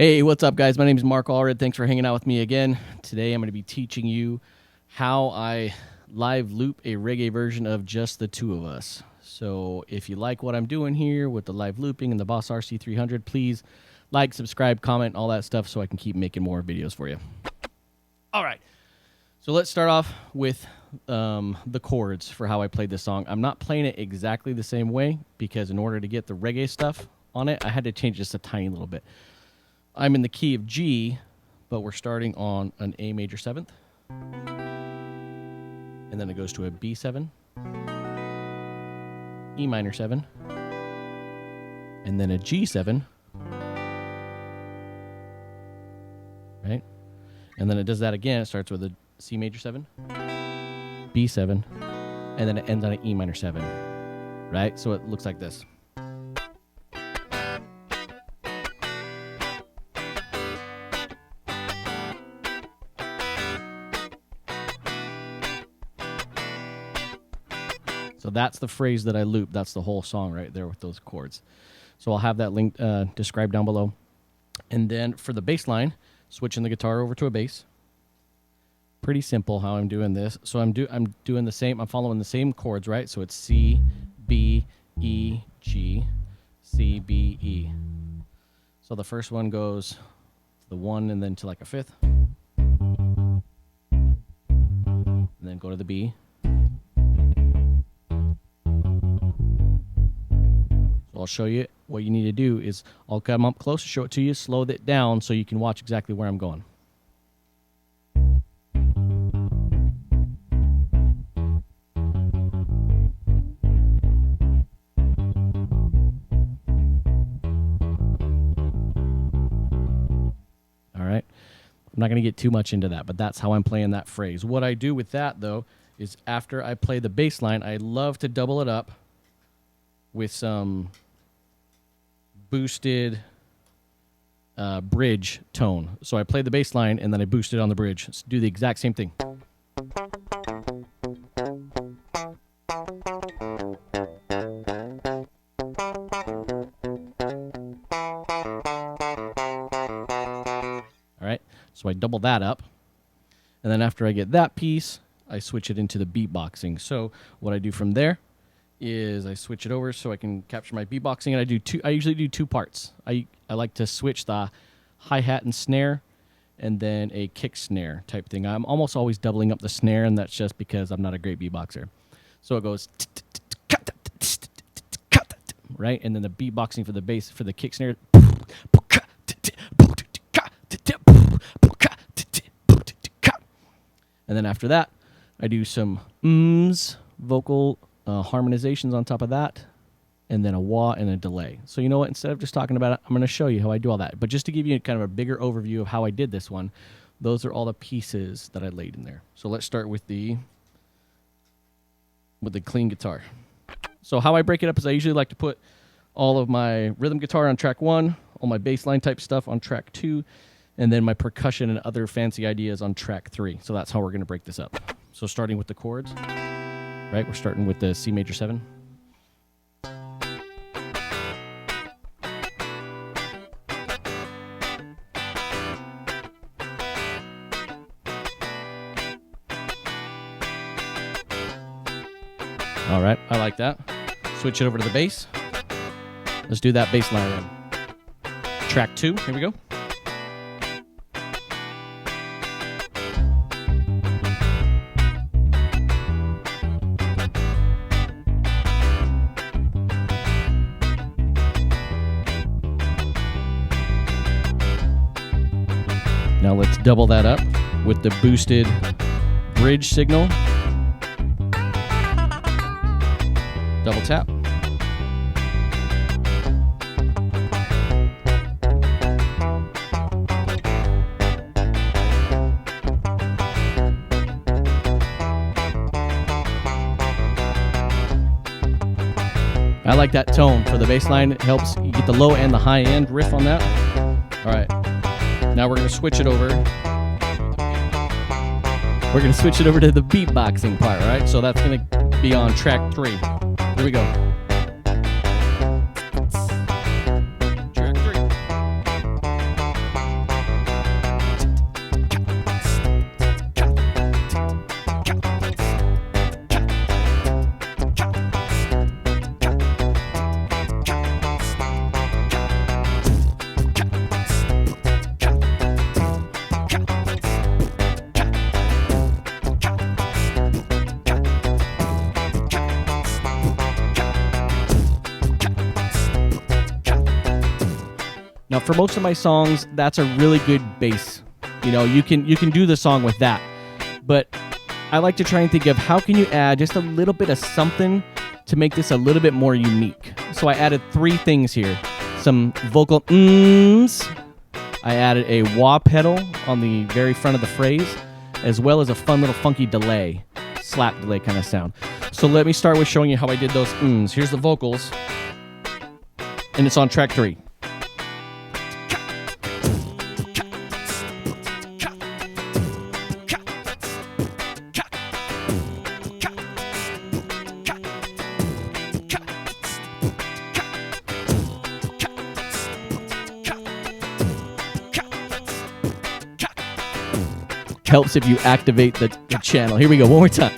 Hey, what's up, guys? My name is Mark Allred. Thanks for hanging out with me again. Today, I'm going to be teaching you how I live loop a reggae version of Just the Two of Us. So if you like what I'm doing here with the live looping and the Boss RC300, please like, subscribe, comment, all that stuff so I can keep making more videos for you. All right. So let's start off with the chords for how I played this song. I'm not playing it exactly the same way because in order to get the reggae stuff on it, I had to change just a tiny little bit. I'm in the key of G, but we're starting on an A major 7th. And then it goes to a B7, E minor 7, and then a G7. Right? And then it does that again. It starts with a C major 7, B7, and then it ends on an E minor 7. Right? So it looks like this. So that's the phrase that I loop. That's the whole song right there with those chords. So I'll have that link described down below. And then for the bass line, switching the guitar over to a bass. Pretty simple how I'm doing this. So I'm doing the same. I'm following the same chords, right? So it's C, B, E, G, C, B, E. So the first one goes to the 1 and then to like a 5th. And then go to the B. I'll show you what you need to do is I'll come up close, show it to you, slow it down so you can watch exactly where I'm going. All right. I'm not going to get too much into that, but that's how I'm playing that phrase. What I do with that, though, is after I play the bass line, I love to double it up with some boosted bridge tone. So I play the bass line and then I boost it on the bridge. Let's do the exact same thing. All right, so I double that up. And then after I get that piece, I switch it into the beatboxing. So what I do from there is I switch it over so I can capture my beatboxing, and I usually do two parts. I like to switch the hi-hat and snare and then a kick snare type thing. I'm almost always doubling up the snare, and that's just because I'm not a great beatboxer. So it goes right, and then the beatboxing for the bass for the kick snare. And then after that, I do some vocal harmonizations on top of that, and then a wah and a delay. So you know what? Instead of just talking about it, I'm going to show you how I do all that. But just to give you kind of a bigger overview of how I did this one, those are all the pieces that I laid in there. So let's start with the clean guitar. So how I break it up is I usually like to put all of my rhythm guitar on track 1, all my bass line type stuff on track 2, and then my percussion and other fancy ideas on track 3. So that's how we're going to break this up. So starting with the chords. Right, we're starting with the C major 7. All right, I like that. Switch it over to the bass. Let's do that bass line then. Track 2, here we go. Now let's double that up with the boosted bridge signal. Double tap. I like that tone for the bass line. It helps you get the low and the high end riff on that. All right. Now we're going to switch it over. We're going to switch it over to the beatboxing part, right? So that's going to be on track 3. Here we go. Track 3. Now, for most of my songs, that's a really good bass. You know, you can do the song with that. But I like to try and think of how can you add just a little bit of something to make this a little bit more unique. So I added 3 things here. Some vocal mms. I added a wah pedal on the very front of the phrase, as well as a fun little funky delay, slap delay kind of sound. So let me start with showing you how I did those mms. Here's the vocals, and it's on track 3. Helps if you activate the channel. Here we go, one more time.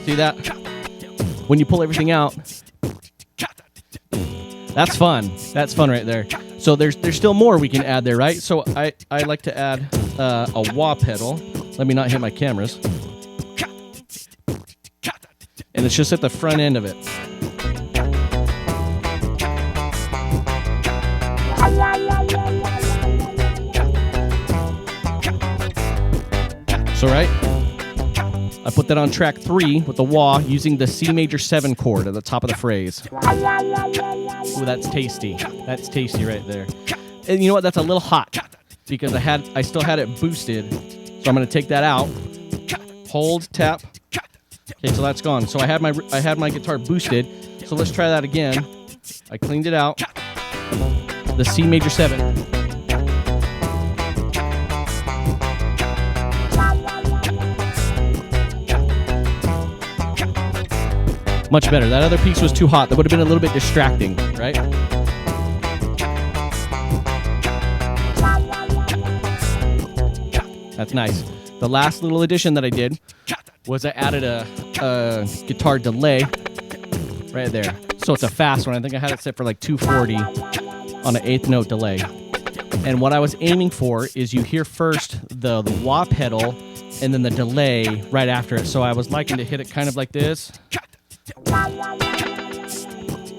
See that? When you pull everything out, that's fun. That's fun right there. So there's still more we can add there, right? So I like to add a wah pedal. Let me not hit my cameras. And it's just at the front end of it. So right? I put that on track 3 with the wah using the C major 7 chord at the top of the phrase. Ooh, that's tasty. That's tasty right there. And you know what? That's a little hot because I still had it boosted. So I'm going to take that out. Hold, tap. Okay, so that's gone. So I had my guitar boosted. So let's try that again. I cleaned it out. The C major 7. Much better. That other piece was too hot. That would have been a little bit distracting, right? That's nice. The last little addition that I did was I added a guitar delay right there. So it's a fast one. I think I had it set for like 240 on an 8th note delay. And what I was aiming for is you hear first the wah pedal and then the delay right after it. So I was liking to hit it kind of like this.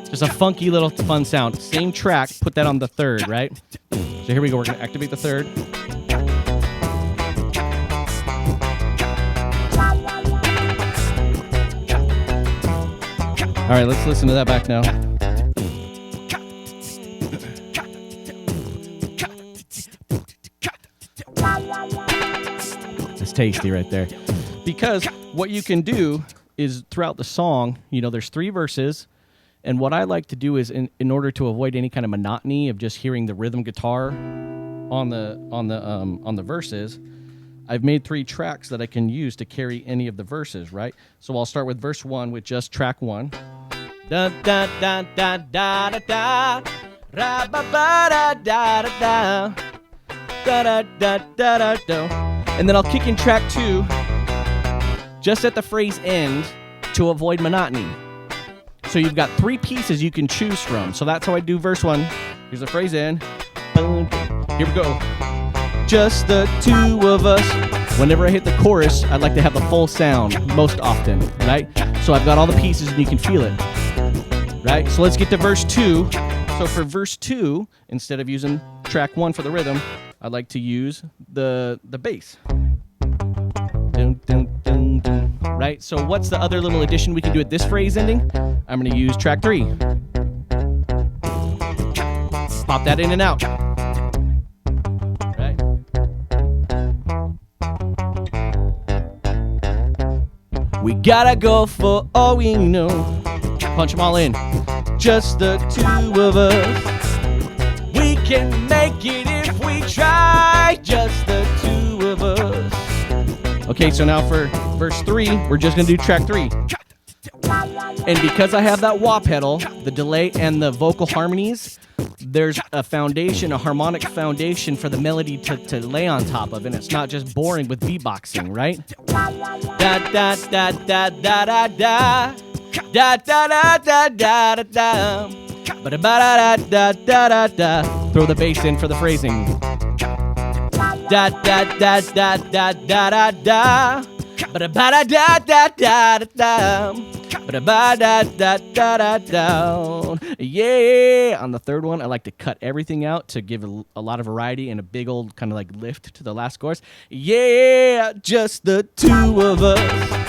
Just a funky little fun sound. Same track, put that on the 3rd, right? So here we go, we're gonna activate the 3rd. All right, let's listen to that back now. It's tasty right there. Because what you can do is throughout the song, you know, there's 3 verses, and what I like to do is in order to avoid any kind of monotony of just hearing the rhythm guitar on the verses, I've made 3 tracks that I can use to carry any of the verses, right? So I'll start with verse 1 with just track 1. Da da da da da da da, ra ba ba da da da da, da da da da da, and then I'll kick in track 2. Just at the phrase end to avoid monotony. So you've got 3 pieces you can choose from. So that's how I do verse 1. Here's the phrase end. Boom. Here we go. Just the 2 of us. Whenever I hit the chorus, I like to have the full sound most often, right? So I've got all the pieces and you can feel it, right? So let's get to verse 2. So for verse 2, instead of using track 1 for the rhythm, I like to use the bass. Dun, dun, dun, dun. Right? So what's the other little addition we can do at this phrase ending? I'm going to use track 3. Pop that in and out. Right? We gotta go for all we know. Punch them all in. Just the 2 of us. We can make it if we try. Just the 2 of us. Okay, so now for verse 3, we're just going to do track 3. And because I have that wah pedal, the delay, and the vocal harmonies, there's a foundation, a harmonic foundation for the melody to lay on top of, and it's not just boring with beatboxing, right? Da da da da da da da da da da da da da da. Ba da da da da da. Throw the bass in for the phrasing. Da da da da da da da da. Ba da da da da da da. Ba da da da da da. Yeah. On the third one, I like to cut everything out to give a lot of variety and a big old kind of like lift to the last chorus. Yeah, just the two of us.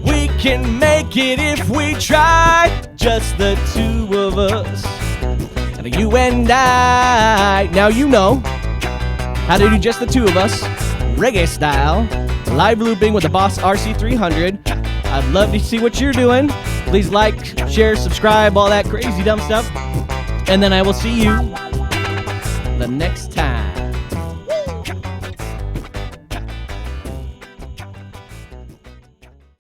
We can make it if we try. Just the two of us. And you and I. Now you know how to do just the two of us. Reggae style. Live looping with the Boss RC300. I'd love to see what you're doing. Please like, share, subscribe, all that crazy dumb stuff. And then I will see you the next time.